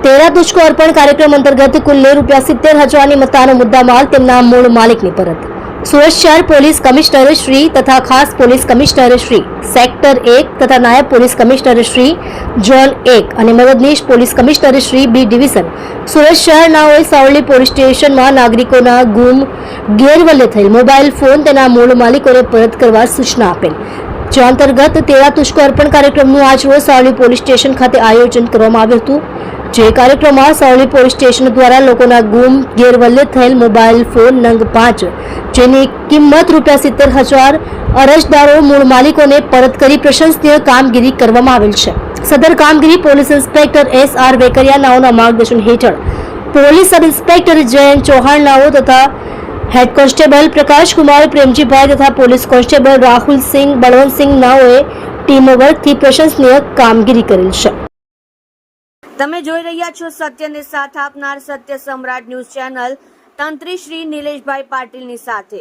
તેરા તુજકો અર્પણ કાર્યક્રમ અંતર્ગત કુલ ₹70,000ની મત્તાનો મુદ્દામાલ તેમના મૂળ માલિકને પરત. સુરત શહેર પોલીસ કમિશનર શ્રી તથા ખાસ પોલીસ કમિશનર શ્રી સેક્ટર 1 તથા નાયબ પોલીસ કમિશનર શ્રી ઝોન 1 અને મદદનીશ police commissioner Shri B division Surat શહેરનાઓએ સાવલી પોલીસ સ્ટેશનમાં નાગરિકોના ગુમ ગેરવલ્લે થયેલ મોબાઈલ ફોન તેના મૂળ માલિકોને પરત કરવા સૂચના આપેલ. જે અંતર્ગત તેરા તુજકો અર્પણ કાર્યક્રમનું આજરોજ સાવલી પોલીસ સ્ટેશન ખાતે આયોજન કરવામાં આવ્યું હતું. જે કાર્યક્રમમાં સાવલી પોલીસ સ્ટેશન દ્વારા લોકોના ગુમ ગેરવલ્લે થયેલ મોબાઈલ ફોન નંગ 5 જેની કિંમત ₹70,000 અરજદારો મૂળ માલિકોને પરત કરી પ્રશંસનીય કામગીરી કરવામાં આવેલ છે. સદર કામગીરી પોલીસ ઇન્સ્પેક્ટર SR વેકરિયા નાઓના માર્ગદર્શન હેઠળ police sub inspector Jayant Chauhan નાઓ તથા હેડ કોન્સ્ટેબલ પ્રકાશકુમાર પ્રેમજીભાઈ તથા પોલીસ કોન્સ્ટેબલ રાહુલસિંહ બળવંતસિંહ નાઓએ ટીમ વર્કથી પ્રશંસનીય કામગીરી કરેલ છે. તમે જોઈ રહ્યા છો સત્યને સાથ આપનાર સત્ય સમ્રાટ ન્યૂઝ ચેનલ તંત્રી શ્રી નિલેશભાઈ પાટીલની સાથે.